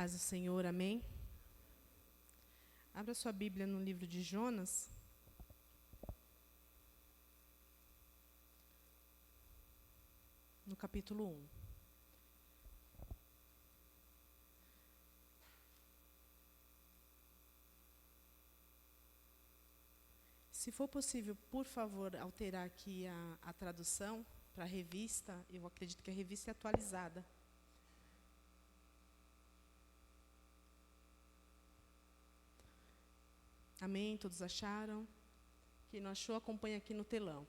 paz do Senhor, amém? Abra sua Bíblia no livro de Jonas. No capítulo 1. Se for possível, por favor, alterar aqui a tradução para a revista. Eu acredito que a revista é atualizada. Amém? Todos acharam? Quem não achou, acompanha aqui no telão.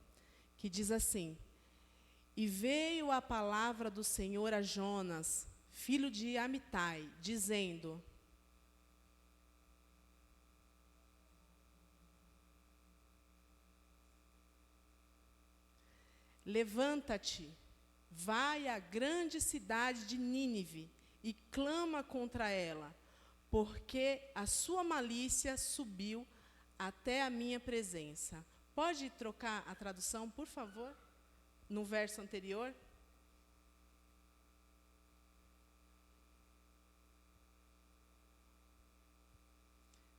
Que diz assim: E veio a palavra do Senhor a Jonas, filho de Amitai, dizendo: Levanta-te, vai à grande cidade de Nínive e clama contra ela, porque a sua malícia subiu até a minha presença. Pode trocar a tradução, por favor, no verso anterior?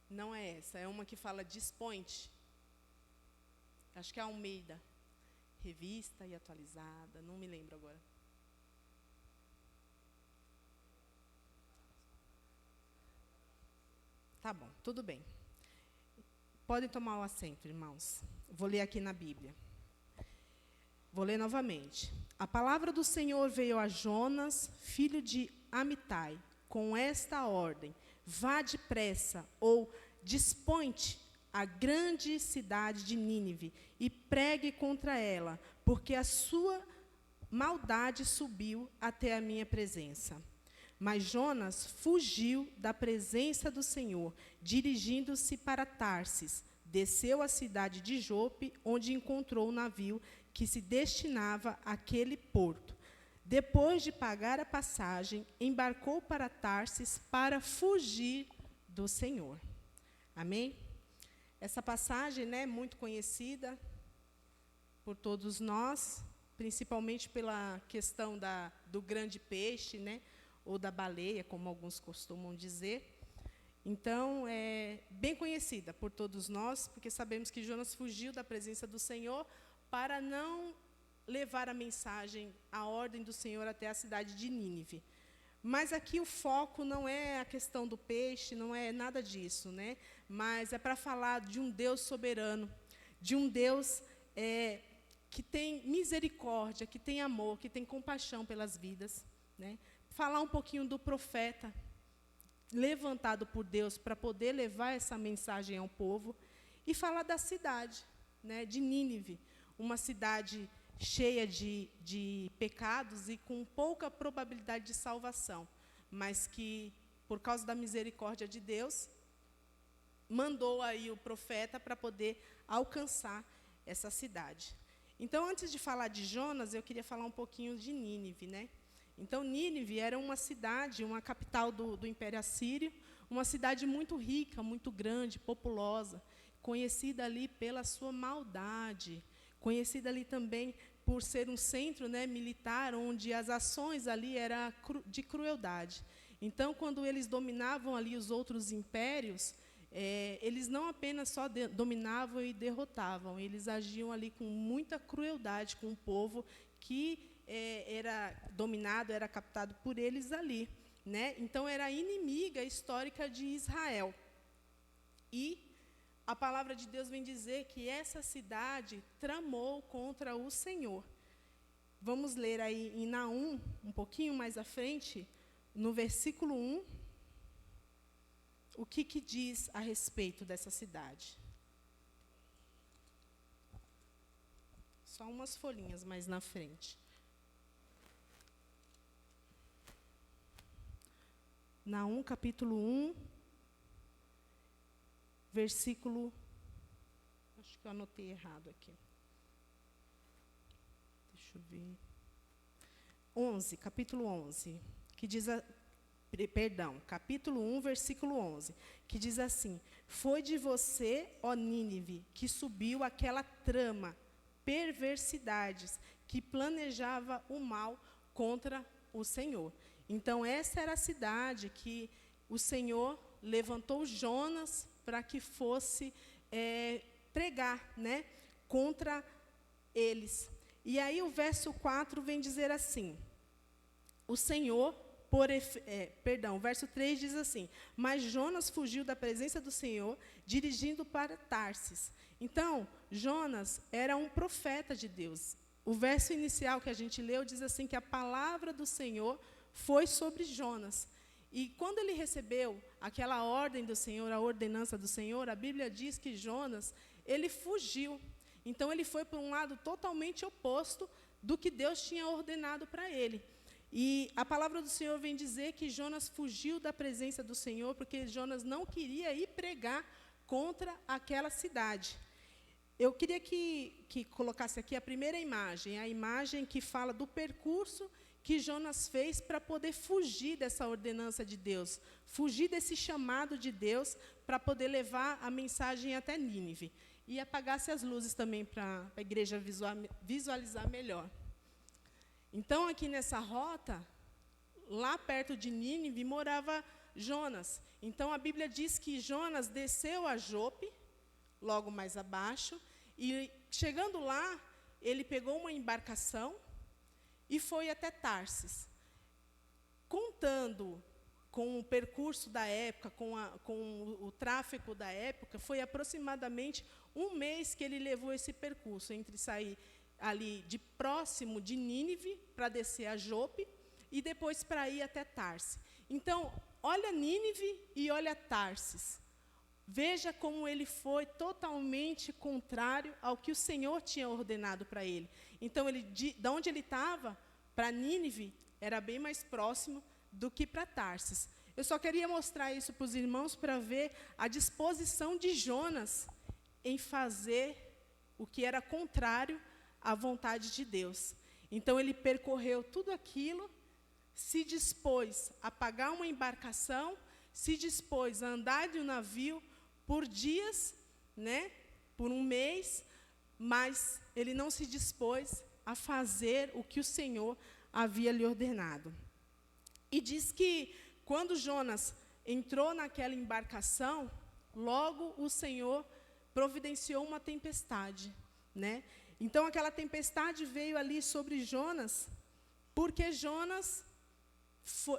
Não é essa, é uma que fala dispõe-te. Acho que é a Almeida. Revista e atualizada, não me lembro agora. Tá bom, tudo bem. Podem tomar o assento, irmãos. Vou ler aqui na Bíblia. Vou ler novamente. A palavra do Senhor veio a Jonas, filho de Amitai, com esta ordem: vá depressa, ou dispõe-te à grande cidade de Nínive e pregue contra ela, porque a sua maldade subiu até a minha presença. Mas Jonas fugiu da presença do Senhor, dirigindo-se para Tarsis. Desceu à cidade de Jope, onde encontrou o navio que se destinava àquele porto. Depois de pagar a passagem, embarcou para Tarsis para fugir do Senhor. Amém? Essa passagem, né, muito conhecida por todos nós, principalmente pela questão do grande peixe, né, ou da baleia, como alguns costumam dizer. Então, é bem conhecida por todos nós, porque sabemos que Jonas fugiu da presença do Senhor para não levar a mensagem, a ordem do Senhor até a cidade de Nínive. Mas aqui o foco não é a questão do peixe, não é nada disso, né? Mas é para falar de um Deus soberano, de um Deus que tem misericórdia, que tem amor, que tem compaixão pelas vidas, né? Falar um pouquinho do profeta levantado por Deus para poder levar essa mensagem ao povo, e falar da cidade, né, de Nínive, uma cidade cheia de pecados e com pouca probabilidade de salvação, mas que, por causa da misericórdia de Deus, mandou aí o profeta para poder alcançar essa cidade. Então, antes de falar de Jonas, eu queria falar um pouquinho de Nínive, né? Então, Nínive era uma cidade, uma capital do Império Assírio, uma cidade muito rica, muito grande, populosa, conhecida ali pela sua maldade, conhecida ali também por ser um centro, né, militar, onde as ações ali eram de crueldade. Então, quando eles dominavam ali os outros impérios, eles não apenas só dominavam e derrotavam, eles agiam ali com muita crueldade com o povo que era dominado, era captado por eles ali, né? Então, era inimiga histórica de Israel. E a palavra de Deus vem dizer que essa cidade tramou contra o Senhor. Vamos ler aí em Naum, um pouquinho mais à frente, no versículo 1, o que diz a respeito dessa cidade. Só umas folhinhas mais na frente. Naum, capítulo 1, versículo... Acho que eu anotei errado aqui. Deixa eu ver. 11, capítulo 11, que diz... capítulo 1, versículo 11, que diz assim: Foi de você, ó Nínive, que subiu aquela trama, perversidades, que planejava o mal contra o Senhor. Então, essa era a cidade que o Senhor levantou Jonas para que fosse pregar, né, contra eles. E aí o verso 4 vem dizer assim, o Senhor, o verso 3 diz assim, mas Jonas fugiu da presença do Senhor, dirigindo para Tarsis. Então, Jonas era um profeta de Deus. O verso inicial que a gente leu diz assim, que a palavra do Senhor foi sobre Jonas. E quando ele recebeu aquela ordem do Senhor, a ordenança do Senhor, a Bíblia diz que Jonas, ele fugiu. Então, ele foi para um lado totalmente oposto do que Deus tinha ordenado para ele. E a palavra do Senhor vem dizer que Jonas fugiu da presença do Senhor, porque Jonas não queria ir pregar contra aquela cidade. Eu queria que colocasse aqui a primeira imagem, a imagem que fala do percurso que Jonas fez para poder fugir dessa ordenança de Deus, fugir desse chamado de Deus para poder levar a mensagem até Nínive. E apagasse as luzes também para a igreja visualizar melhor. Então, aqui nessa rota, lá perto de Nínive, morava Jonas. Então, a Bíblia diz que Jonas desceu a Jope, logo mais abaixo, e chegando lá, ele pegou uma embarcação e foi até Tarsis. Contando com o percurso da época, com o tráfego da época, foi aproximadamente 1 mês que ele levou esse percurso, entre sair ali de próximo de Nínive, para descer a Jope, e depois para ir até Tarsis. Então, olha Nínive e olha Tarsis. Veja como ele foi totalmente contrário ao que o Senhor tinha ordenado para ele. Então, de onde ele estava, para Nínive, era bem mais próximo do que para Tarsis. Eu só queria mostrar isso para os irmãos, para ver a disposição de Jonas em fazer o que era contrário à vontade de Deus. Então, ele percorreu tudo aquilo, se dispôs a pagar uma embarcação, se dispôs a andar de um navio por dias, né, por 1 mês, mas ele não se dispôs a fazer o que o Senhor havia lhe ordenado. E diz que, quando Jonas entrou naquela embarcação, logo o Senhor providenciou uma tempestade, né? Então, aquela tempestade veio ali sobre Jonas, porque Jonas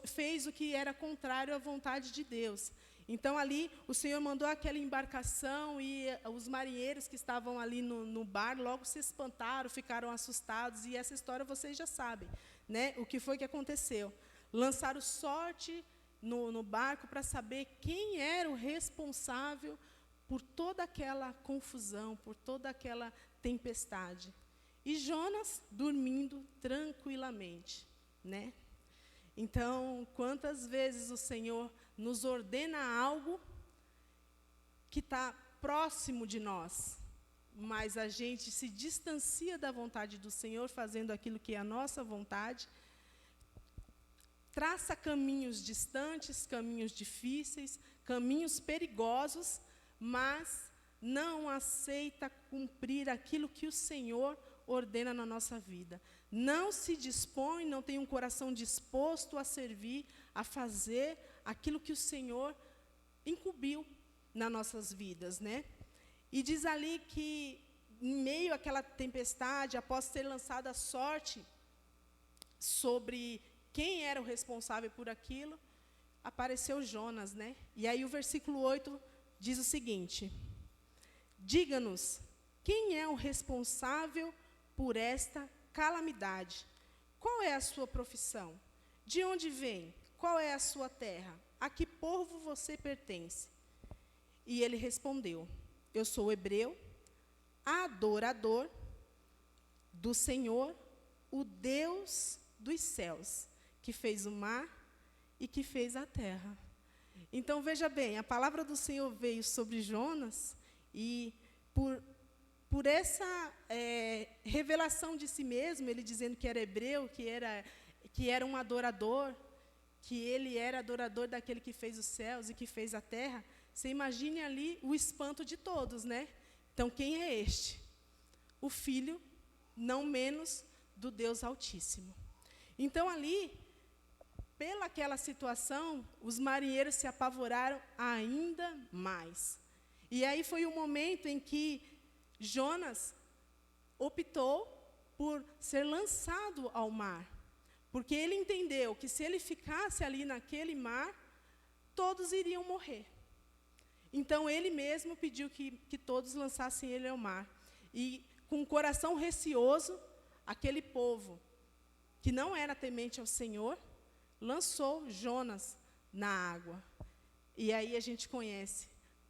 fez o que era contrário à vontade de Deus. Então, ali, o Senhor mandou aquela embarcação e os marinheiros que estavam ali no bar logo se espantaram, ficaram assustados. E essa história vocês já sabem, né? O que foi que aconteceu? Lançaram sorte no barco para saber quem era o responsável por toda aquela confusão, por toda aquela tempestade. E Jonas dormindo tranquilamente, né? Então, quantas vezes o Senhor nos ordena algo que está próximo de nós, mas a gente se distancia da vontade do Senhor, fazendo aquilo que é a nossa vontade, traça caminhos distantes, caminhos difíceis, caminhos perigosos, mas não aceita cumprir aquilo que o Senhor ordena na nossa vida. Não se dispõe, não tem um coração disposto a servir, a fazer aquilo que o Senhor incumbiu nas nossas vidas, né? E diz ali que, em meio àquela tempestade, após ter lançado a sorte sobre quem era o responsável por aquilo, apareceu Jonas, né? E aí o versículo 8 diz o seguinte: diga-nos, quem é o responsável por esta calamidade? Qual é a sua profissão? De onde vem? Qual é a sua terra? A que povo você pertence? E ele respondeu: eu sou hebreu, adorador do Senhor, o Deus dos céus, que fez o mar e que fez a terra. Então, veja bem, a palavra do Senhor veio sobre Jonas, e por essa revelação de si mesmo, ele dizendo que era hebreu, que era um adorador, que ele era adorador daquele que fez os céus e que fez a terra, você imagine ali o espanto de todos, né? Então, quem é este? O Filho, não menos, do Deus Altíssimo. Então, ali, pelaquela situação, os marinheiros se apavoraram ainda mais. E aí foi o momento em que Jonas optou por ser lançado ao mar, porque ele entendeu que se ele ficasse ali naquele mar, todos iriam morrer. Então, ele mesmo pediu que todos lançassem ele ao mar. E, com o coração receoso, aquele povo, que não era temente ao Senhor, lançou Jonas na água. E aí a gente conhece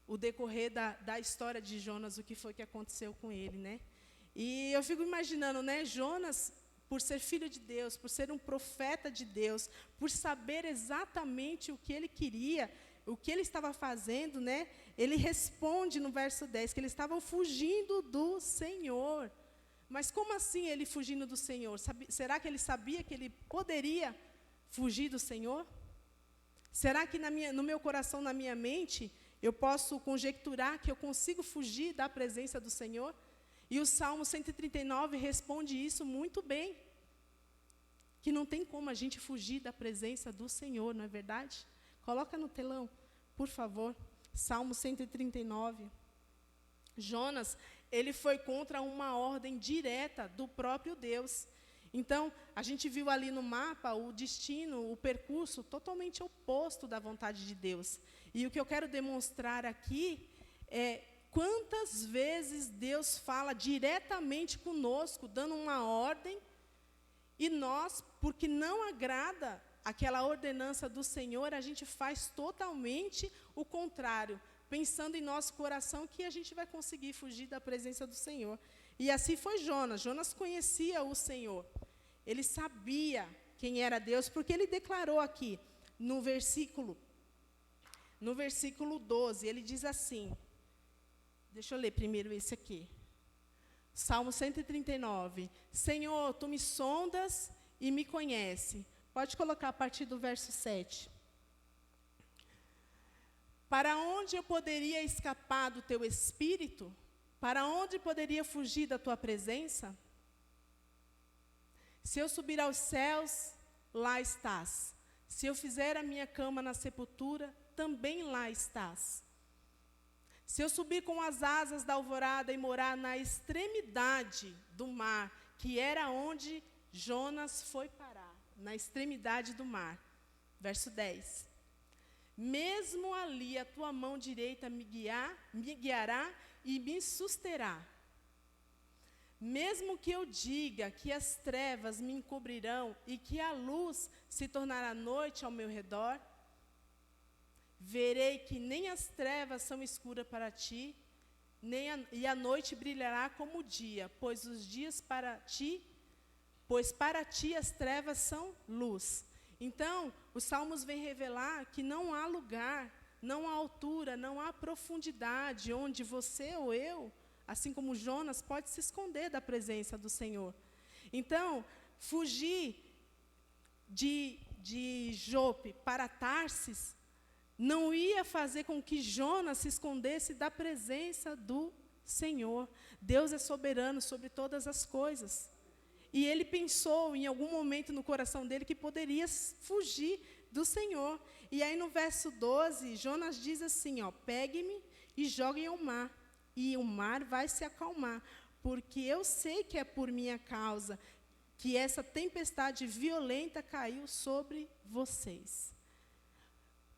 o decorrer da história de Jonas, o que foi que aconteceu com ele, né? E eu fico imaginando, né, Jonas, por ser filho de Deus, por ser um profeta de Deus, por saber exatamente o que ele queria, o que ele estava fazendo, né? Ele responde no verso 10 que eles estavam fugindo do Senhor. Mas como assim ele fugindo do Senhor? Será que ele sabia que ele poderia fugir do Senhor? Será que no meu coração, na minha mente, eu posso conjecturar que eu consigo fugir da presença do Senhor? E o Salmo 139 responde isso muito bem. Que não tem como a gente fugir da presença do Senhor, não é verdade? Coloca no telão, por favor. Salmo 139. Jonas, ele foi contra uma ordem direta do próprio Deus. Então, a gente viu ali no mapa o destino, o percurso totalmente oposto da vontade de Deus. E o que eu quero demonstrar aqui é quantas vezes Deus fala diretamente conosco, dando uma ordem, e nós, porque não agrada aquela ordenança do Senhor, a gente faz totalmente o contrário, pensando em nosso coração que a gente vai conseguir fugir da presença do Senhor. E assim foi Jonas. Jonas conhecia o Senhor. Ele sabia quem era Deus, porque ele declarou aqui, no versículo 12, ele diz assim, deixa eu ler primeiro esse aqui. Salmo 139. Senhor, tu me sondas e me conhece. Pode colocar a partir do verso 7. Para onde eu poderia escapar do teu espírito? Para onde poderia fugir da tua presença? Se eu subir aos céus, lá estás. Se eu fizer a minha cama na sepultura, também lá estás. Se eu subir com as asas da alvorada e morar na extremidade do mar, que era onde Jonas foi parar, na extremidade do mar. Verso 10. Mesmo ali a tua mão direita me guiará e me susterá. Mesmo que eu diga que as trevas me encobrirão e que a luz se tornará noite ao meu redor, verei que nem as trevas são escuras para ti, e a noite brilhará como o dia, pois para ti as trevas são luz. Então, os Salmos vêm revelar que não há lugar, não há altura, não há profundidade onde você ou eu, assim como Jonas, pode se esconder da presença do Senhor. Então, fugir de Jope para Tarsis não ia fazer com que Jonas se escondesse da presença do Senhor. Deus é soberano sobre todas as coisas. E ele pensou em algum momento no coração dele que poderia fugir do Senhor. E aí no verso 12, Jonas diz assim, pegue-me e joguem ao mar, e o mar vai se acalmar, porque eu sei que é por minha causa que essa tempestade violenta caiu sobre vocês.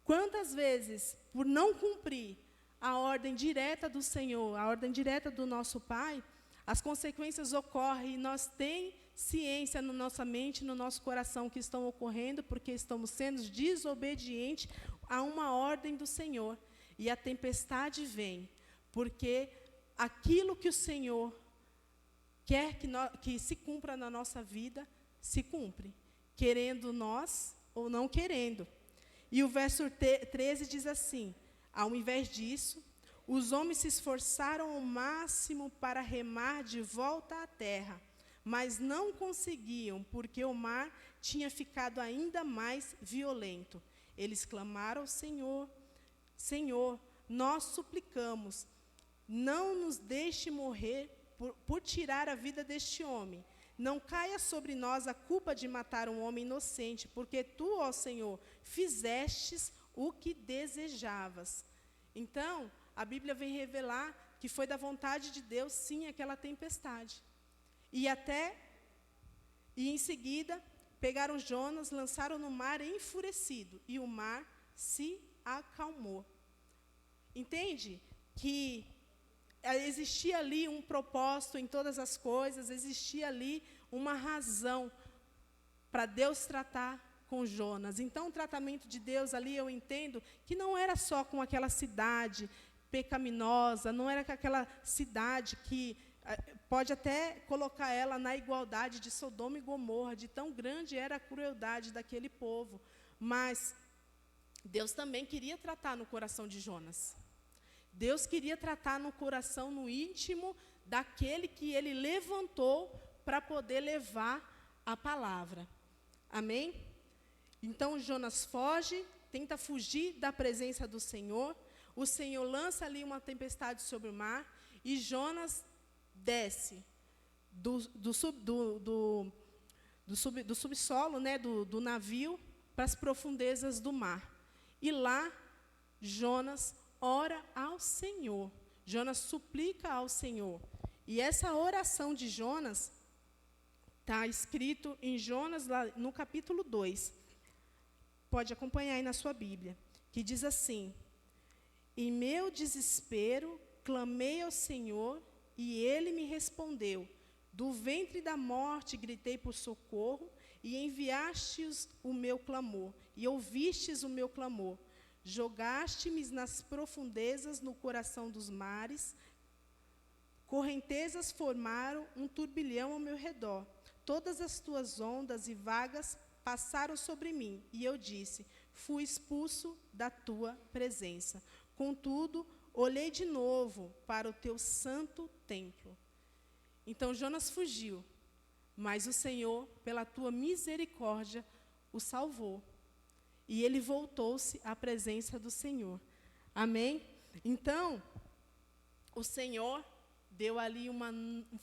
Quantas vezes, por não cumprir a ordem direta do Senhor, a ordem direta do nosso Pai, as consequências ocorrem e nós temos ciência na nossa mente, no nosso coração que estão ocorrendo porque estamos sendo desobedientes a uma ordem do Senhor. E a tempestade vem porque aquilo que o Senhor quer que se cumpra na nossa vida, se cumpre, querendo nós ou não querendo. E o verso 13 diz assim, ao invés disso, os homens se esforçaram ao máximo para remar de volta à terra, mas não conseguiam, porque o mar tinha ficado ainda mais violento. Eles clamaram ao Senhor, Senhor, nós suplicamos, não nos deixe morrer por tirar a vida deste homem. não caia sobre nós a culpa de matar um homem inocente, porque tu, ó Senhor, fizestes o que desejavas. Então, a Bíblia vem revelar que foi da vontade de Deus, sim, aquela tempestade. E em seguida, pegaram Jonas, lançaram no mar enfurecido, e o mar se acalmou. Entende? Que existia ali um propósito em todas as coisas, existia ali uma razão para Deus tratar com Jonas. Então, o tratamento de Deus ali, eu entendo que não era só com aquela cidade pecaminosa, não era com aquela cidade que pode até colocar ela na igualdade de Sodoma e Gomorra, de tão grande era a crueldade daquele povo. Mas Deus também queria tratar no coração de Jonas. Deus queria tratar no coração, no íntimo, daquele que ele levantou para poder levar a palavra. Amém? Então, Jonas foge, tenta fugir da presença do Senhor. O Senhor lança ali uma tempestade sobre o mar e Jonas desce do subsolo, né, do navio para as profundezas do mar. E lá, Jonas ora ao Senhor. Jonas suplica ao Senhor. E essa oração de Jonas está escrito em Jonas, lá no capítulo 2. Pode acompanhar aí na sua Bíblia. Que diz assim: em meu desespero, clamei ao Senhor, e Ele me respondeu. Do ventre da morte gritei por socorro, e enviastes o meu clamor, e ouvistes o meu clamor. Jogaste-me nas profundezas, no coração dos mares. Correntezas formaram um turbilhão ao meu redor. Todas as tuas ondas e vagas passaram sobre mim, e eu disse: fui expulso da tua presença. Contudo, olhei de novo para o teu santo templo. Então Jonas fugiu, mas o Senhor, pela tua misericórdia, o salvou. E ele voltou-se à presença do Senhor. Amém? Então, o Senhor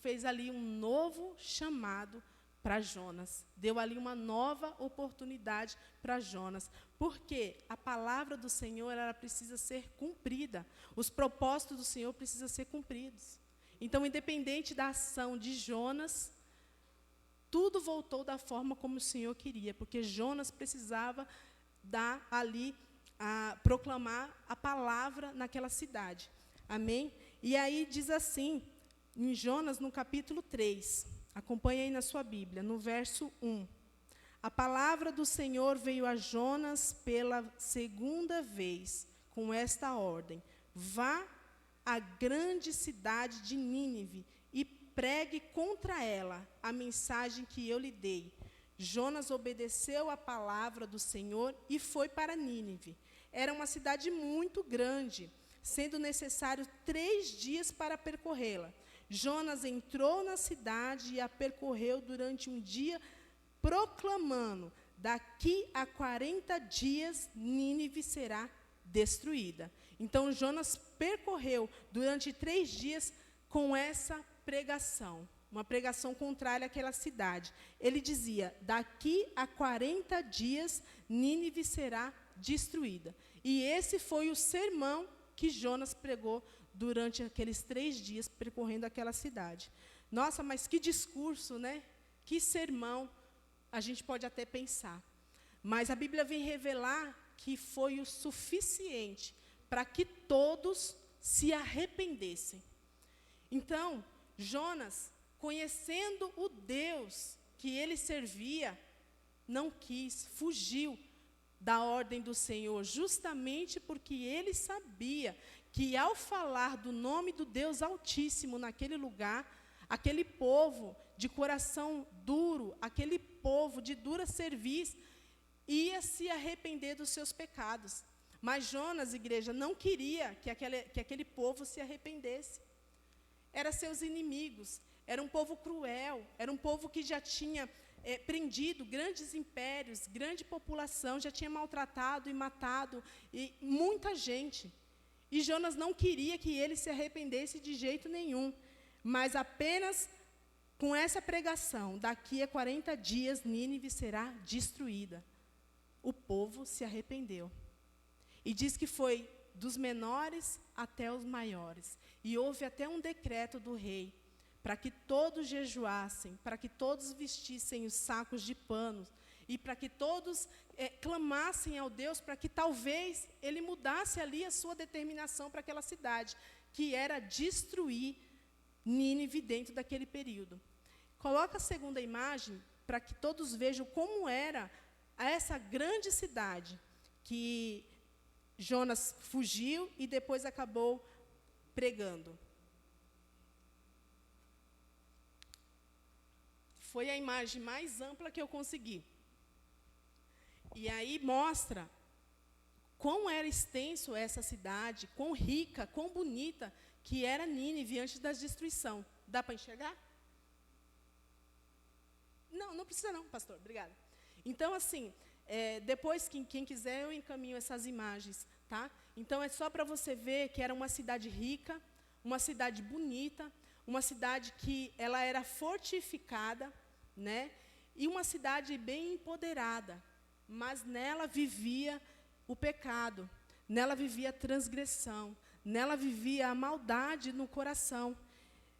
fez ali um novo chamado para Jonas. Deu ali uma nova oportunidade para Jonas. Porque a palavra do Senhor, ela precisa ser cumprida. Os propósitos do Senhor precisam ser cumpridos. Então, independente da ação de Jonas, tudo voltou da forma como o Senhor queria. Porque Jonas precisava proclamar a palavra naquela cidade. Amém? E aí diz assim, em Jonas, no capítulo 3, acompanhe aí na sua Bíblia, no verso 1. A palavra do Senhor veio a Jonas pela segunda vez, com esta ordem: vá à grande cidade de Nínive e pregue contra ela a mensagem que eu lhe dei. Jonas obedeceu à palavra do Senhor e foi para Nínive. Era uma cidade muito grande, sendo necessário 3 dias para percorrê-la. Jonas entrou na cidade e a percorreu durante um dia, proclamando: daqui a 40 dias Nínive será destruída. Então Jonas percorreu durante 3 dias com essa pregação. Uma pregação contrária àquela cidade. Ele dizia: daqui a 40 dias, Nínive será destruída. E esse foi o sermão que Jonas pregou durante aqueles 3 dias, percorrendo aquela cidade. Nossa, mas que discurso, né? Que sermão, a gente pode até pensar. Mas a Bíblia vem revelar que foi o suficiente para que todos se arrependessem. Então, Jonas, conhecendo o Deus que ele servia, não quis, fugiu da ordem do Senhor, justamente porque ele sabia que, ao falar do nome do Deus Altíssimo naquele lugar, aquele povo de coração duro, aquele povo de dura cerviz, ia se arrepender dos seus pecados. Mas Jonas, igreja, não queria que aquele povo se arrependesse. Eram seus inimigos. Era um povo cruel, era um povo que já tinha prendido grandes impérios, grande população, já tinha maltratado e matado muita gente. E Jonas não queria que ele se arrependesse de jeito nenhum, mas apenas com essa pregação, daqui a 40 dias Nínive será destruída. O povo se arrependeu. E diz que foi dos menores até os maiores. E houve até um decreto do rei, para que todos jejuassem, para que todos vestissem os sacos de panos, e para que todos clamassem ao Deus, para que talvez ele mudasse ali a sua determinação para aquela cidade, que era destruir Nínive dentro daquele período. Coloca a segunda imagem, para que todos vejam como era essa grande cidade, que Jonas fugiu e depois acabou pregando. Foi a imagem mais ampla que eu consegui. E aí mostra quão era extenso essa cidade, quão rica, quão bonita que era Nínive antes da destruição. Dá para enxergar? Não precisa não, pastor, obrigada. Então, assim, depois, quem quiser, eu encaminho essas imagens, tá? Então, é só para você ver que era uma cidade rica, uma cidade bonita, uma cidade que ela era fortificada, né? E uma cidade bem empoderada, mas nela vivia o pecado, nela vivia a transgressão, nela vivia a maldade no coração.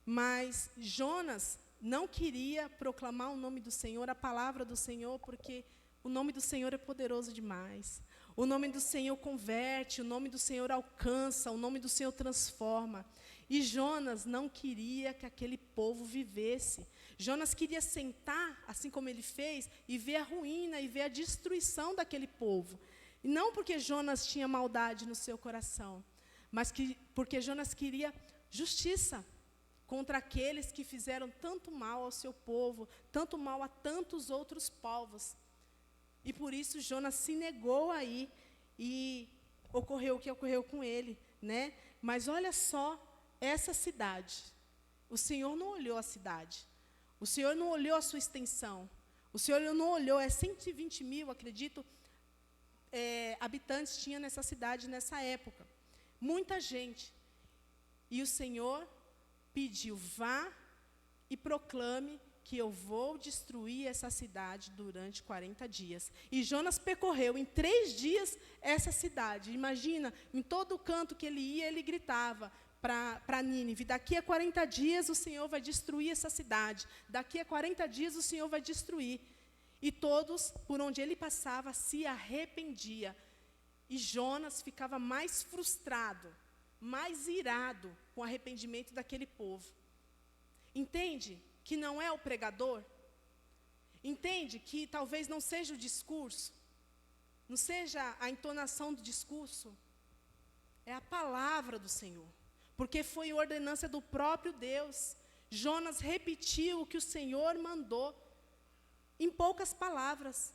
Mas Jonas não queria proclamar o nome do Senhor, a palavra do Senhor, porque o nome do Senhor é poderoso demais. O nome do Senhor converte, o nome do Senhor alcança, o nome do Senhor transforma. E Jonas não queria que aquele povo vivesse. Jonas queria sentar, assim como ele fez, e ver a ruína, e ver a destruição daquele povo. E não porque Jonas tinha maldade no seu coração, mas porque Jonas queria justiça contra aqueles que fizeram tanto mal ao seu povo, tanto mal a tantos outros povos. E por isso Jonas se negou aí, e ocorreu o que ocorreu com ele, né? Mas olha só essa cidade. O Senhor não olhou a cidade. O Senhor não olhou a sua extensão. O Senhor não olhou, 120 mil, acredito, habitantes tinha nessa cidade nessa época. Muita gente. E o Senhor pediu, vá e proclame que eu vou destruir essa cidade durante 40 dias. E Jonas percorreu em 3 dias essa cidade. Imagina, em todo canto que ele ia, ele gritava para Nínive, daqui a 40 dias o Senhor vai destruir essa cidade. Daqui a 40 dias o Senhor vai destruir. E todos, por onde ele passava, se arrependia. E Jonas ficava mais frustrado, mais irado com o arrependimento daquele povo. Entende que não é o pregador? Entende que talvez não seja o discurso, não seja a entonação do discurso, é a palavra do Senhor, porque foi ordenança do próprio Deus. Jonas repetiu o que o Senhor mandou, em poucas palavras: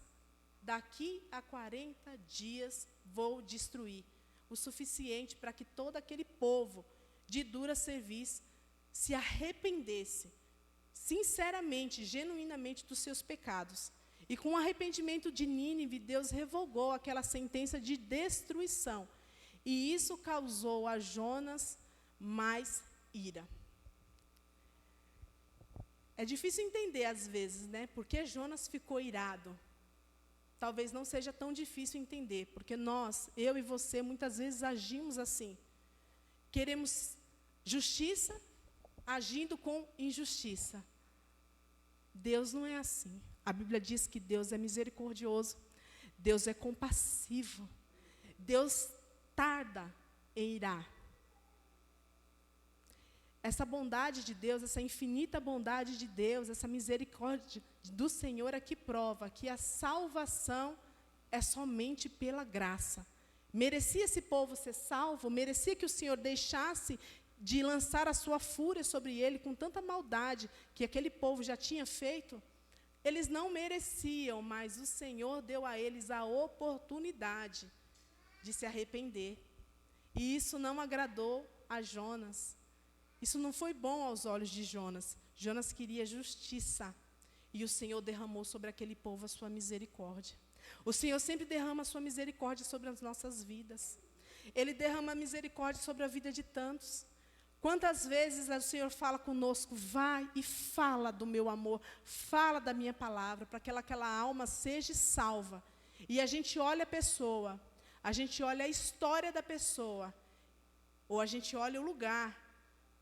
daqui a 40 dias vou destruir, o suficiente para que todo aquele povo de dura cerviz se arrependesse, sinceramente, genuinamente, dos seus pecados. E com o arrependimento de Nínive, Deus revogou aquela sentença de destruição. E isso causou a Jonas mais ira. É difícil entender às vezes, né? Porque Jonas ficou irado. Talvez não seja tão difícil entender, porque nós, eu e você, muitas vezes agimos assim. Queremos justiça, agindo com injustiça. Deus não é assim. A Bíblia diz que Deus é misericordioso, Deus é compassivo, Deus tarda em irar. Essa bondade de Deus, essa infinita bondade de Deus, essa misericórdia do Senhor é que prova que a salvação é somente pela graça. Merecia esse povo ser salvo? Merecia que o Senhor deixasse de lançar a sua fúria sobre ele com tanta maldade que aquele povo já tinha feito? Eles não mereciam, mas o Senhor deu a eles a oportunidade de se arrepender. E isso não agradou a Jonas. Isso não foi bom aos olhos de Jonas. Jonas queria justiça. E o Senhor derramou sobre aquele povo a sua misericórdia. O Senhor sempre derrama a sua misericórdia sobre as nossas vidas. Ele derrama a misericórdia sobre a vida de tantos. Quantas vezes o Senhor fala conosco, vai e fala do meu amor, fala da minha palavra, para que aquela alma seja salva. E a gente olha a pessoa, a gente olha a história da pessoa, ou a gente olha o lugar,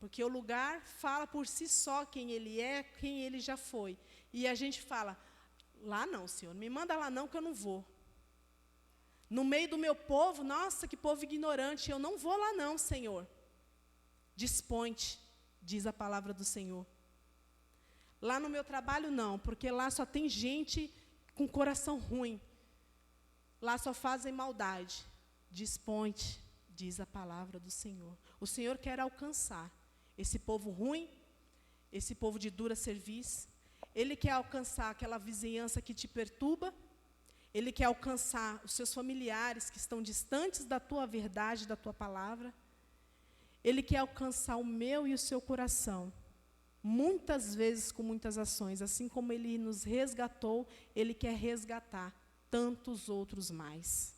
porque o lugar fala por si só quem ele é, quem ele já foi. E a gente fala, lá não, Senhor, me manda lá não que eu não vou. No meio do meu povo, nossa, que povo ignorante, eu não vou lá não, Senhor. Dispõe-te, diz a palavra do Senhor. Lá no meu trabalho não, porque lá só tem gente com coração ruim. Lá só fazem maldade. Dispõe-te, diz a palavra do Senhor. O Senhor quer alcançar esse povo ruim, esse povo de dura serviço. Ele quer alcançar aquela vizinhança que te perturba. Ele quer alcançar os seus familiares que estão distantes da tua verdade, da tua palavra. Ele quer alcançar o meu e o seu coração, muitas vezes com muitas ações, assim como Ele nos resgatou, Ele quer resgatar tantos outros mais.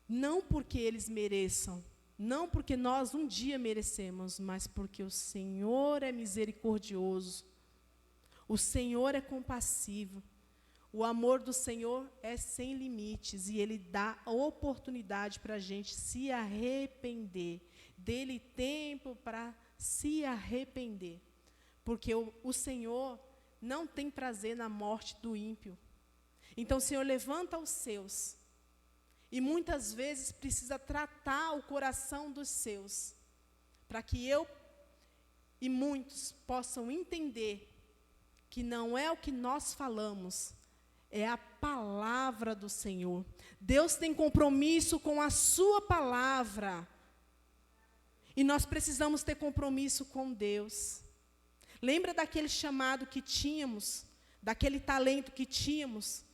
Não porque eles mereçam, não porque nós um dia merecemos, mas porque o Senhor é misericordioso, o Senhor é compassivo, o amor do Senhor é sem limites e Ele dá a oportunidade para a gente se arrepender. Dê-lhe tempo para se arrepender. Porque o Senhor não tem prazer na morte do ímpio. Então o Senhor levanta os seus. E muitas vezes precisa tratar o coração dos seus. Para que eu e muitos possam entender que não é o que nós falamos, é a palavra do Senhor. Deus tem compromisso com a sua palavra. E nós precisamos ter compromisso com Deus. Lembra daquele chamado que tínhamos, daquele talento que tínhamos,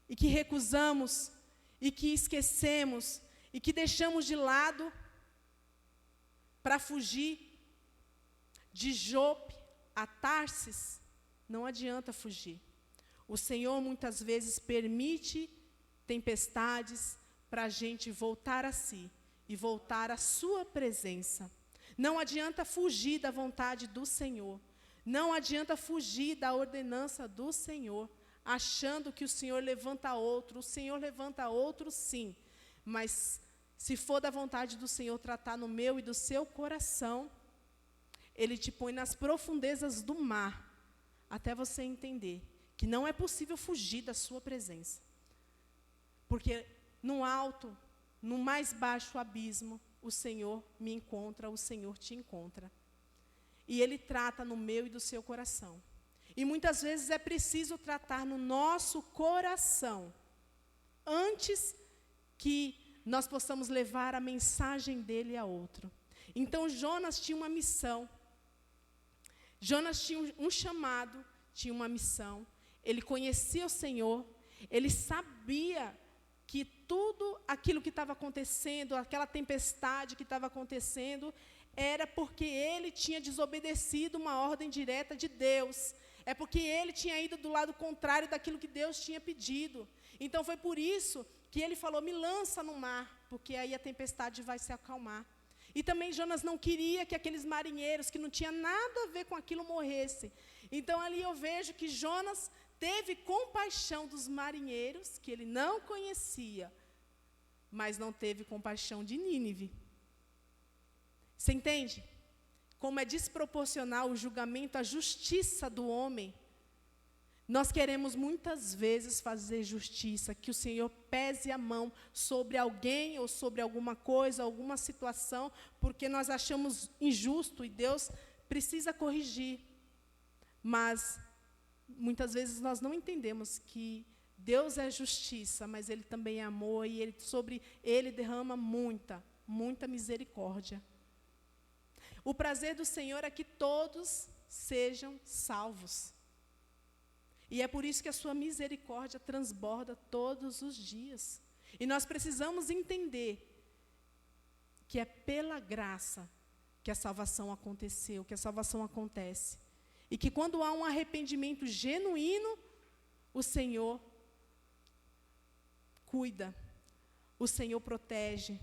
e que recusamos, e que esquecemos, e que deixamos de lado para fugir de Jope a Tarsis? Não adianta fugir. O Senhor muitas vezes permite tempestades para a gente voltar a si e voltar à sua presença. Não adianta fugir da vontade do Senhor. Não adianta fugir da ordenança do Senhor, achando que o Senhor levanta outro. O Senhor levanta outro, sim. Mas se for da vontade do Senhor tratar no meu e do seu coração, Ele te põe nas profundezas do mar, até você entender que não é possível fugir da sua presença. Porque no alto, no mais baixo abismo, o Senhor me encontra, o Senhor te encontra. E Ele trata no meu e do seu coração. E muitas vezes é preciso tratar no nosso coração, antes que nós possamos levar a mensagem dEle a outro. Então Jonas tinha uma missão. Jonas tinha um chamado, tinha uma missão. Ele conhecia o Senhor, ele sabia que tudo aquilo que estava acontecendo, aquela tempestade que estava acontecendo, era porque ele tinha desobedecido uma ordem direta de Deus. É porque ele tinha ido do lado contrário daquilo que Deus tinha pedido. Então foi por isso que ele falou, me lança no mar, porque aí a tempestade vai se acalmar. E também Jonas não queria que aqueles marinheiros, que não tinha nada a ver com aquilo, morressem. Então ali eu vejo que Jonas teve compaixão dos marinheiros, que ele não conhecia, mas não teve compaixão de Nínive. Você entende? Como é desproporcional o julgamento, a justiça do homem. Nós queremos muitas vezes fazer justiça, que o Senhor pese a mão sobre alguém ou sobre alguma coisa, alguma situação, porque nós achamos injusto e Deus precisa corrigir. Mas muitas vezes nós não entendemos que Deus é justiça, mas Ele também é amor e sobre Ele derrama muita misericórdia. O prazer do Senhor é que todos sejam salvos. E é por isso que a sua misericórdia transborda todos os dias. E nós precisamos entender que é pela graça que a salvação aconteceu, que a salvação acontece. E que quando há um arrependimento genuíno, o Senhor cuida, o Senhor protege,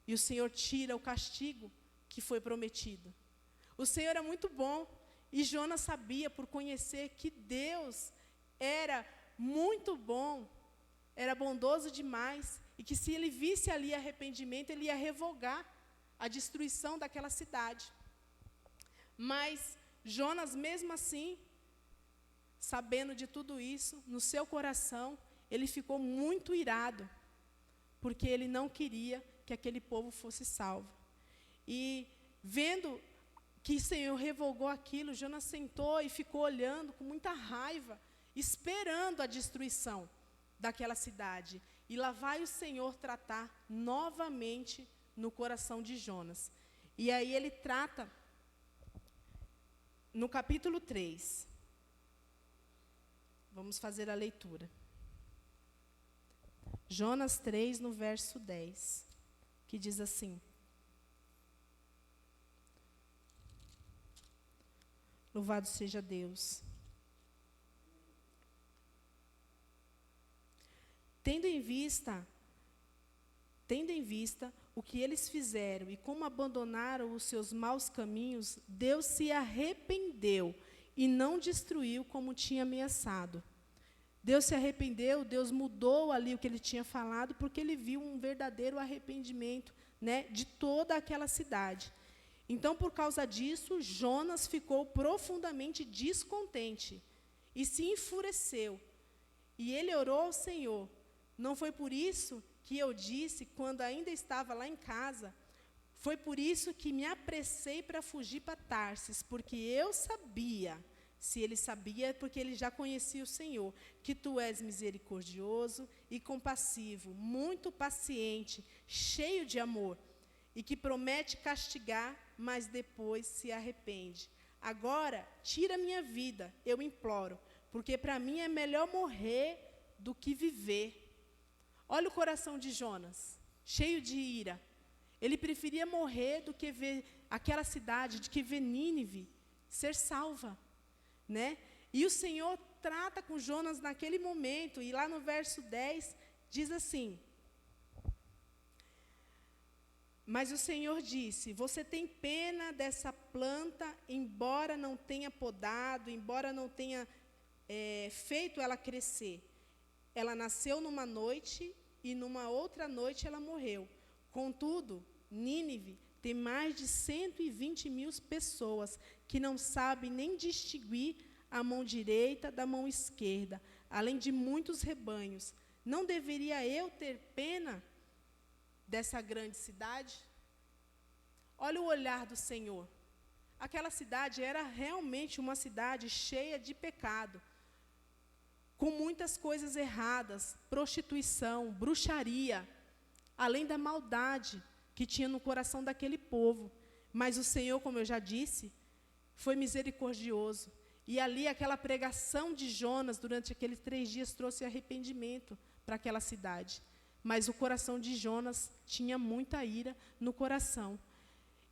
e o Senhor tira o castigo que foi prometido. O Senhor é muito bom, e Jonas sabia, por conhecer, que Deus era muito bom, era bondoso demais, e que se ele visse ali arrependimento, ele ia revogar a destruição daquela cidade. Mas Jonas, mesmo assim, sabendo de tudo isso, no seu coração, ele ficou muito irado, porque ele não queria que aquele povo fosse salvo. E vendo que o Senhor revogou aquilo, Jonas sentou e ficou olhando com muita raiva, esperando a destruição daquela cidade. E lá vai o Senhor tratar novamente no coração de Jonas. E aí ele trata, no capítulo 3, vamos fazer a leitura. Jonas 3, no verso 10, que diz assim: Louvado seja Deus. Tendo em vista o que eles fizeram e como abandonaram os seus maus caminhos, Deus se arrependeu e não destruiu como tinha ameaçado. Deus se arrependeu, Deus mudou ali o que ele tinha falado, porque ele viu um verdadeiro arrependimento, né, de toda aquela cidade. Então, por causa disso, Jonas ficou profundamente descontente e se enfureceu. E ele orou ao Senhor. Não foi por isso que eu disse, quando ainda estava lá em casa, foi por isso que me apressei para fugir para Tarsis, porque eu sabia, se ele sabia, é porque ele já conhecia o Senhor, que tu és misericordioso e compassivo, muito paciente, cheio de amor, e que promete castigar, mas depois se arrepende. Agora, tira minha vida, eu imploro, porque para mim é melhor morrer do que viver. Olha o coração de Jonas, cheio de ira. Ele preferia morrer do que ver aquela cidade, do que ver Nínive ser salva, né? E o Senhor trata com Jonas naquele momento, e lá no verso 10 diz assim: Mas o Senhor disse, você tem pena dessa planta, embora não tenha podado, embora não tenha feito ela crescer. Ela nasceu numa noite e numa outra noite ela morreu. Contudo, Nínive tem mais de 120.000 pessoas que não sabem nem distinguir a mão direita da mão esquerda, além de muitos rebanhos. Não deveria eu ter pena dessa grande cidade? Olha o olhar do Senhor. Aquela cidade era realmente uma cidade cheia de pecado, com muitas coisas erradas, prostituição, bruxaria, além da maldade que tinha no coração daquele povo. Mas o Senhor, como eu já disse, foi misericordioso. E ali aquela pregação de Jonas durante aqueles 3 dias trouxe arrependimento para aquela cidade. Mas o coração de Jonas tinha muita ira no coração.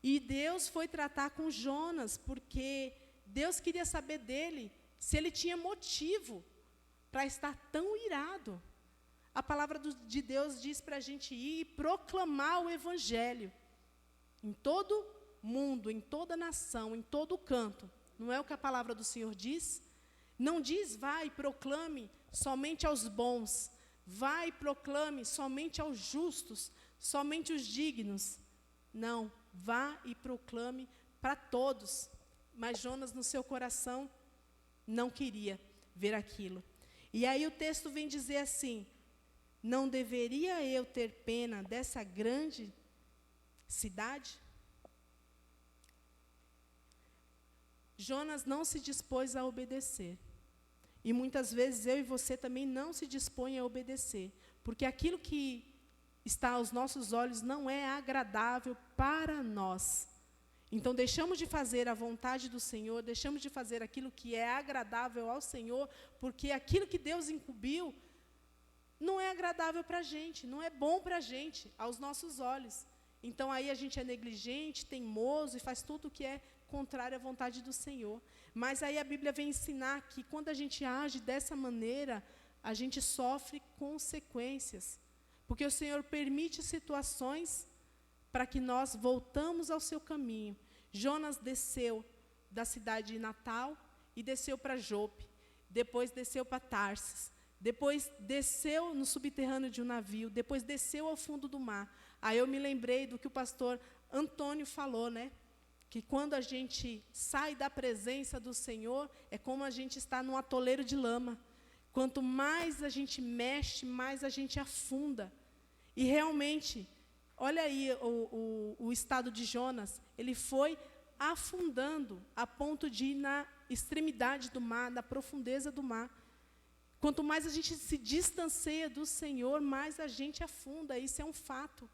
E Deus foi tratar com Jonas, porque Deus queria saber dele se ele tinha motivo para estar tão irado. A palavra de Deus diz para a gente ir e proclamar o Evangelho em todo mundo, em toda nação, em todo canto. Não é o que a palavra do Senhor diz? Não diz, vai e proclame somente aos bons, vai e proclame somente aos justos, somente os dignos. Não, vá e proclame para todos. Mas Jonas, no seu coração, não queria ver aquilo. E aí o texto vem dizer assim: não deveria eu ter pena dessa grande cidade? Jonas não se dispôs a obedecer. E muitas vezes eu e você também não se dispõe a obedecer, porque aquilo que está aos nossos olhos não é agradável para nós. Então deixamos de fazer a vontade do Senhor, deixamos de fazer aquilo que é agradável ao Senhor, porque aquilo que Deus incumbiu não é agradável para a gente, não é bom para a gente, aos nossos olhos. Então aí a gente é negligente, teimoso e faz tudo o que é contrário à vontade do Senhor. Mas aí a Bíblia vem ensinar que quando a gente age dessa maneira, a gente sofre consequências. Porque o Senhor permite situações para que nós voltamos ao seu caminho. Jonas desceu da cidade de Natal e desceu para Jope, depois desceu para Tarsis, depois desceu no subterrâneo de um navio, depois desceu ao fundo do mar. Aí eu me lembrei do que o pastor Antônio falou, né? Que quando a gente sai da presença do Senhor, é como a gente está num atoleiro de lama. Quanto mais a gente mexe, mais a gente afunda. E realmente, olha aí o estado de Jonas, ele foi afundando a ponto de ir na extremidade do mar, na profundeza do mar. Quanto mais a gente se distancia do Senhor, mais a gente afunda, isso é um fato.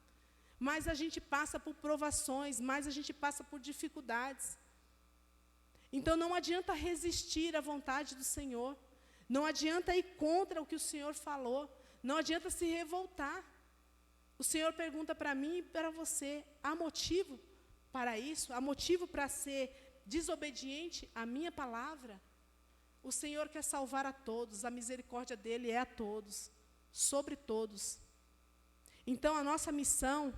Mais a gente passa por provações, mais a gente passa por dificuldades. Então não adianta resistir à vontade do Senhor, não adianta ir contra o que o Senhor falou, não adianta se revoltar. O Senhor pergunta para mim e para você, há motivo para isso? Há motivo para ser desobediente à minha palavra? O Senhor quer salvar a todos, a misericórdia dele é a todos, sobre todos. Então, a nossa missão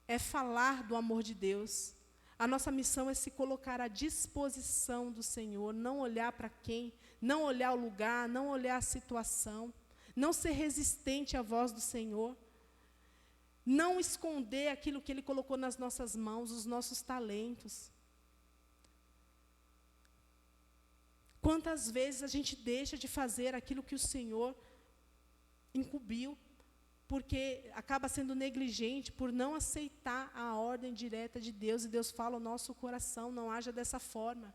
é falar do amor de Deus. A nossa missão é se colocar à disposição do Senhor, não olhar para quem, não olhar o lugar, não olhar a situação, não ser resistente à voz do Senhor, não esconder aquilo que Ele colocou nas nossas mãos, os nossos talentos. Quantas vezes a gente deixa de fazer aquilo que o Senhor incumbiu, porque acaba sendo negligente por não aceitar a ordem direta de Deus, e Deus fala ao nosso coração, não haja dessa forma.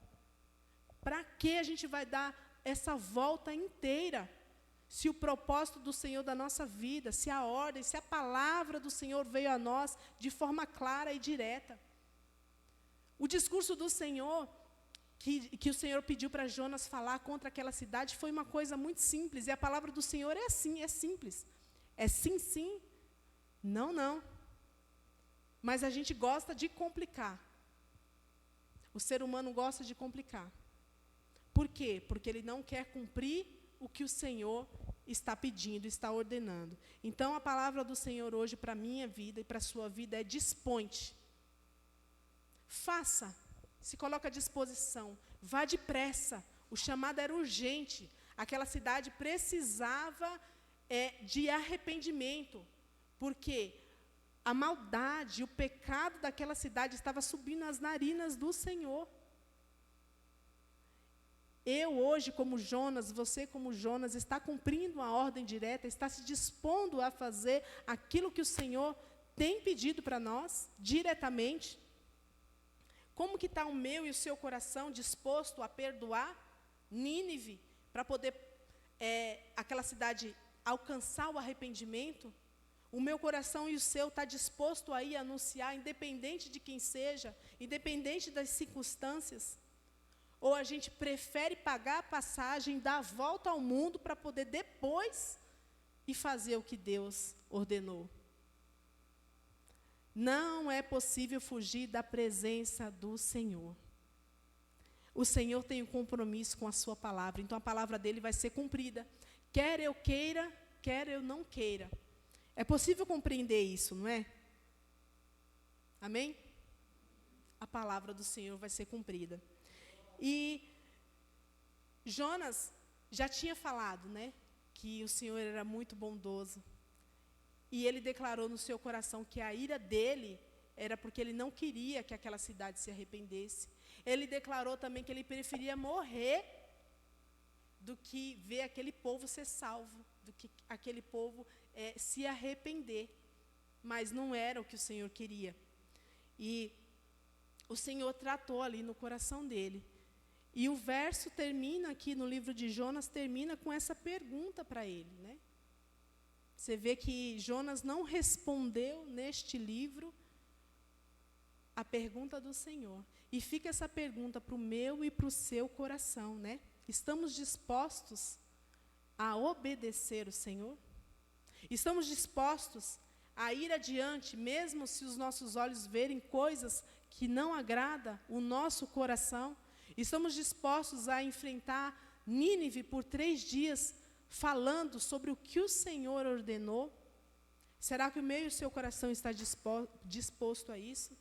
Para que a gente vai dar essa volta inteira, se o propósito do Senhor da nossa vida, se a ordem, se a palavra do Senhor veio a nós de forma clara e direta? O discurso do Senhor, que o Senhor pediu para Jonas falar contra aquela cidade, foi uma coisa muito simples, e a palavra do Senhor é assim, é simples. É sim, sim, não, não. Mas a gente gosta de complicar. O ser humano gosta de complicar. Por quê? Porque ele não quer cumprir o que o Senhor está pedindo, está ordenando. Então, a palavra do Senhor hoje para a minha vida e para a sua vida é: dispõe-te. Faça, se coloca à disposição, vá depressa. O chamado era urgente. Aquela cidade precisava de arrependimento, porque a maldade, o pecado daquela cidade estava subindo nas narinas do Senhor. Eu hoje, como Jonas, você como Jonas, está cumprindo a ordem direta, está se dispondo a fazer aquilo que o Senhor tem pedido para nós, diretamente? Como que está o meu e o seu coração disposto a perdoar Nínive, para poder aquela cidade alcançar o arrependimento? O meu coração e o seu está disposto a ir anunciar, independente de quem seja, independente das circunstâncias? Ou a gente prefere pagar a passagem, dar a volta ao mundo para poder depois ir fazer o que Deus ordenou? Não é possível fugir da presença do Senhor. O Senhor tem um compromisso com a sua palavra, então a palavra dele vai ser cumprida. Quer eu queira, quer eu não queira. É possível compreender isso, não é? Amém? A palavra do Senhor vai ser cumprida. E Jonas já tinha falado, né, que o Senhor era muito bondoso. E ele declarou no seu coração que a ira dele era porque ele não queria que aquela cidade se arrependesse. Ele declarou também que ele preferia morrer do que ver aquele povo ser salvo, do que aquele povo se arrepender. Mas não era o que o Senhor queria. E o Senhor tratou ali no coração dele. E o verso termina aqui no livro de Jonas, termina com essa pergunta para ele, né? Você vê que Jonas não respondeu neste livro a pergunta do Senhor. E fica essa pergunta para o meu e para o seu coração, né? Estamos dispostos a obedecer o Senhor? Estamos dispostos a ir adiante, mesmo se os nossos olhos verem coisas que não agradam o nosso coração? Estamos dispostos a enfrentar Nínive por 3 dias, falando sobre o que o Senhor ordenou? Será que o meu e o seu coração está disposto a isso?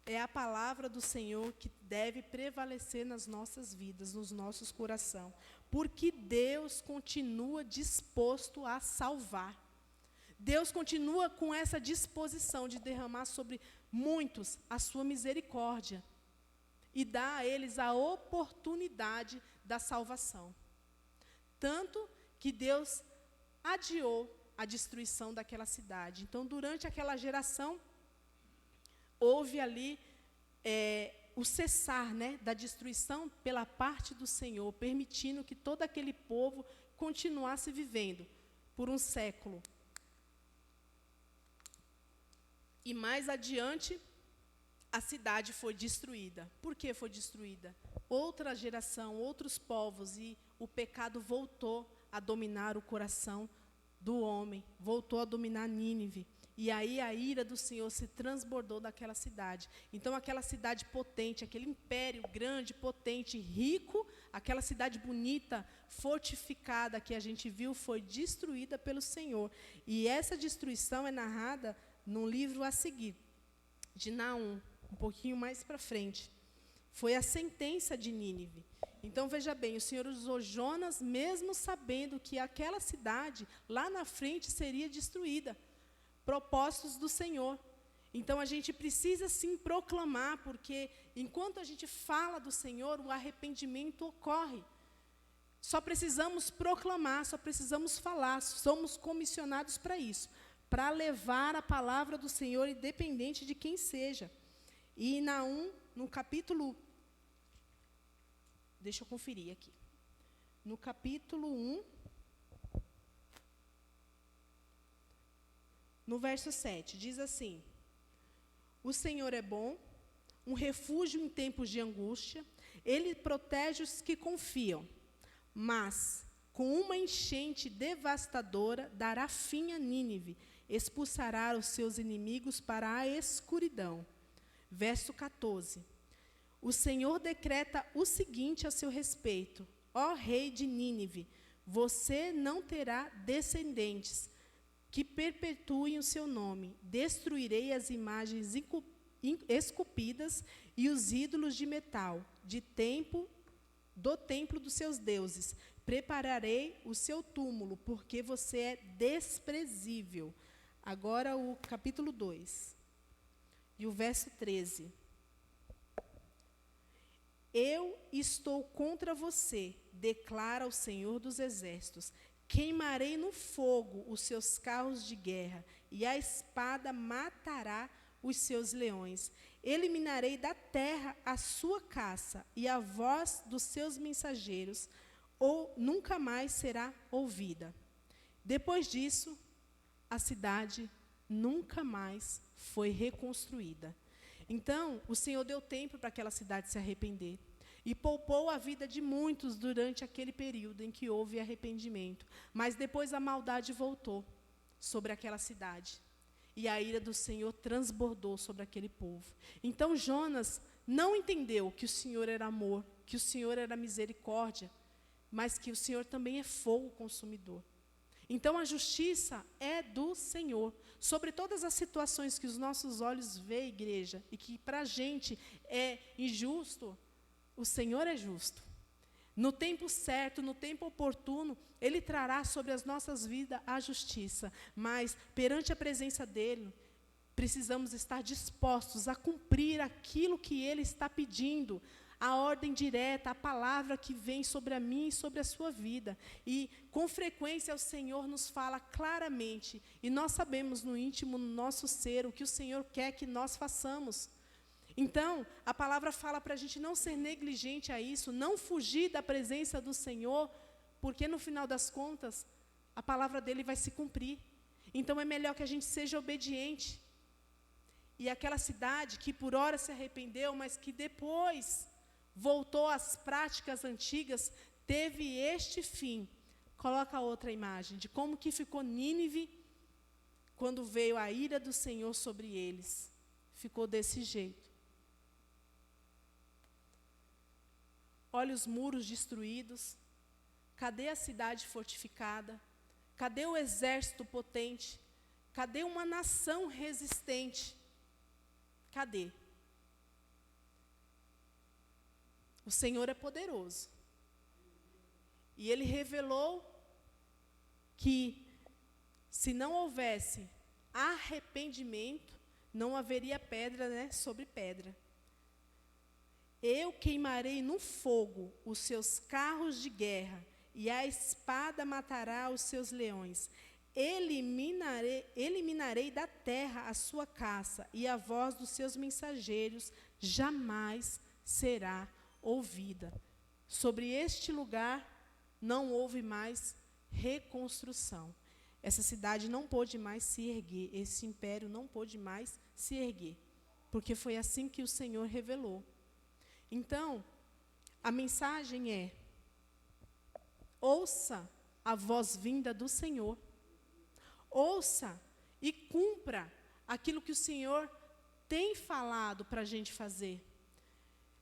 É a palavra do Senhor que deve prevalecer nas nossas vidas, nos nossos corações, porque Deus continua disposto a salvar. Deus continua com essa disposição de derramar sobre muitos a sua misericórdia e dar a eles a oportunidade da salvação. Tanto que Deus adiou a destruição daquela cidade. Então, durante aquela geração, houve ali o cessar, né, da destruição pela parte do Senhor, permitindo que todo aquele povo continuasse vivendo por um século. E mais adiante, a cidade foi destruída. Por que foi destruída? Outra geração, outros povos, e o pecado voltou a dominar o coração do homem, voltou a dominar Nínive. E aí a ira do Senhor se transbordou daquela cidade. Então aquela cidade potente, aquele império grande, potente, rico, aquela cidade bonita, fortificada que a gente viu, foi destruída pelo Senhor. E essa destruição é narrada no livro a seguir, de Naum, um pouquinho mais para frente. Foi a sentença de Nínive. Então, veja bem, o Senhor usou Jonas, mesmo sabendo que aquela cidade, lá na frente, seria destruída. Propósitos do Senhor. Então, a gente precisa, sim, proclamar, porque enquanto a gente fala do Senhor, o arrependimento ocorre. Só precisamos proclamar, só precisamos falar, somos comissionados para isso, para levar a palavra do Senhor, independente de quem seja. E em Naum, no capítulo... Deixa eu conferir aqui. No capítulo 1, no verso 7, diz assim: o Senhor é bom, um refúgio em tempos de angústia, Ele protege os que confiam, mas com uma enchente devastadora dará fim a Nínive, expulsará os seus inimigos para a escuridão. Verso 14. O Senhor decreta o seguinte a seu respeito: ó rei de Nínive, você não terá descendentes que perpetuem o seu nome. Destruirei as imagens esculpidas e os ídolos de metal do templo dos seus deuses. Prepararei o seu túmulo, porque você é desprezível. Agora o capítulo 2, e o verso 13. Eu estou contra você, declara o Senhor dos Exércitos. Queimarei no fogo os seus carros de guerra, e a espada matará os seus leões. Eliminarei da terra a sua caça, e a voz dos seus mensageiros nunca mais será ouvida. Depois disso, a cidade nunca mais foi reconstruída. Então, o Senhor deu tempo para aquela cidade se arrepender. E poupou a vida de muitos durante aquele período em que houve arrependimento. Mas depois a maldade voltou sobre aquela cidade. E a ira do Senhor transbordou sobre aquele povo. Então Jonas não entendeu que o Senhor era amor, que o Senhor era misericórdia, mas que o Senhor também é fogo consumidor. Então a justiça é do Senhor. Sobre todas as situações que os nossos olhos veem, igreja, e que para a gente é injusto, o Senhor é justo. No tempo certo, no tempo oportuno, Ele trará sobre as nossas vidas a justiça. Mas, perante a presença dEle, precisamos estar dispostos a cumprir aquilo que Ele está pedindo, a ordem direta, a palavra que vem sobre a mim e sobre a sua vida. E, com frequência, o Senhor nos fala claramente, e nós sabemos no íntimo, no nosso ser, o que o Senhor quer que nós façamos. Então, a palavra fala para a gente não ser negligente a isso, não fugir da presença do Senhor, porque, no final das contas, a palavra dEle vai se cumprir. Então, é melhor que a gente seja obediente. E aquela cidade que por hora se arrependeu, mas que depois voltou às práticas antigas, teve este fim. Coloca outra imagem de como que ficou Nínive quando veio a ira do Senhor sobre eles. Ficou desse jeito. Olha os muros destruídos. Cadê a cidade fortificada? Cadê o exército potente? Cadê uma nação resistente? Cadê? O Senhor é poderoso. E Ele revelou que, se não houvesse arrependimento, não haveria pedra, sobre pedra. Eu queimarei no fogo os seus carros de guerra, e a espada matará os seus leões. Eliminarei da terra a sua caça, e a voz dos seus mensageiros jamais será ouvida. Sobre este lugar não houve mais reconstrução. Essa cidade não pôde mais se erguer, esse império não pôde mais se erguer, porque foi assim que o Senhor revelou. Então, a mensagem é: ouça a voz vinda do Senhor. Ouça e cumpra aquilo que o Senhor tem falado para a gente fazer.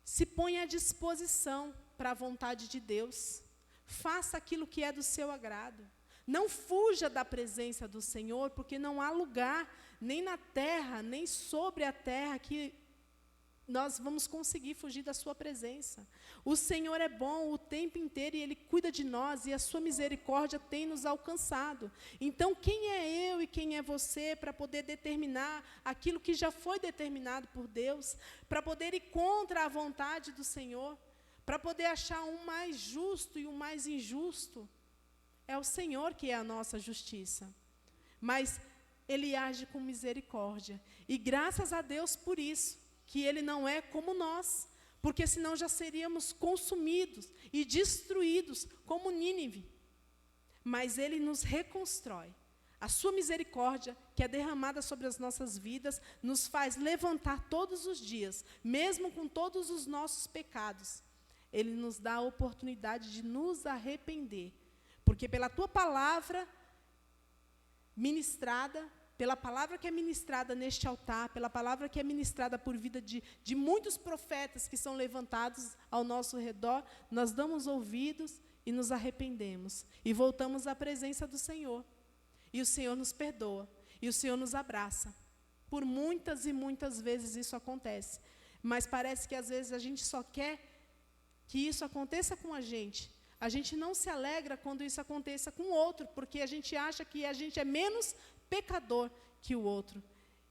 Se ponha à disposição para a vontade de Deus. Faça aquilo que é do seu agrado. Não fuja da presença do Senhor, porque não há lugar, nem na terra, nem sobre a terra, que nós vamos conseguir fugir da sua presença. O Senhor é bom o tempo inteiro e Ele cuida de nós, e a sua misericórdia tem nos alcançado. Então, quem é eu e quem é você para poder determinar aquilo que já foi determinado por Deus, para poder ir contra a vontade do Senhor, para poder achar um mais justo e um mais injusto? É o Senhor que é a nossa justiça. Mas Ele age com misericórdia. E graças a Deus por isso, que Ele não é como nós, porque senão já seríamos consumidos e destruídos como Nínive. Mas Ele nos reconstrói. A sua misericórdia, que é derramada sobre as nossas vidas, nos faz levantar todos os dias, mesmo com todos os nossos pecados. Ele nos dá a oportunidade de nos arrepender, porque pela tua palavra ministrada, pela palavra que é ministrada neste altar, pela palavra que é ministrada por vida de muitos profetas que são levantados ao nosso redor, nós damos ouvidos e nos arrependemos. E voltamos à presença do Senhor. E o Senhor nos perdoa. E o Senhor nos abraça. Por muitas e muitas vezes isso acontece. Mas parece que às vezes a gente só quer que isso aconteça com a gente. A gente não se alegra quando isso aconteça com o outro, porque a gente acha que a gente é menos pecador que o outro.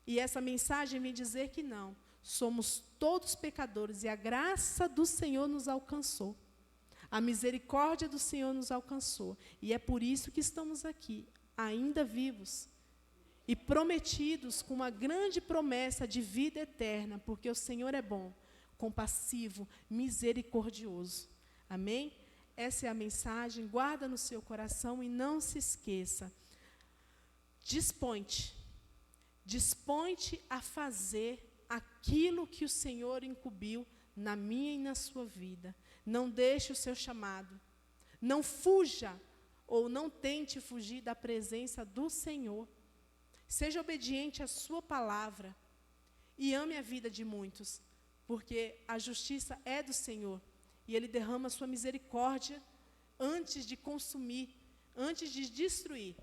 E essa mensagem vem dizer que não. Somos todos pecadores e a graça do Senhor nos alcançou. A misericórdia do Senhor nos alcançou. E é por isso que estamos aqui, ainda vivos e prometidos com uma grande promessa de vida eterna, porque o Senhor é bom, compassivo, misericordioso. Amém? Essa é a mensagem, guarda no seu coração e não se esqueça. Dispõe-te a fazer aquilo que o Senhor incumbiu na minha e na sua vida. Não deixe o seu chamado. Não fuja ou não tente fugir da presença do Senhor. Seja obediente à sua palavra e ame a vida de muitos, porque a justiça é do Senhor e Ele derrama a sua misericórdia antes de consumir, antes de destruir.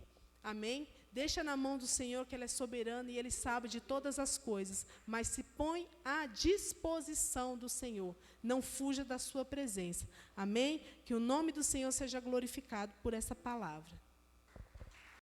Amém? Deixa na mão do Senhor, que Ele é soberano e Ele sabe de todas as coisas, mas se põe à disposição do Senhor. Não fuja da sua presença. Amém? Que o nome do Senhor seja glorificado por essa palavra.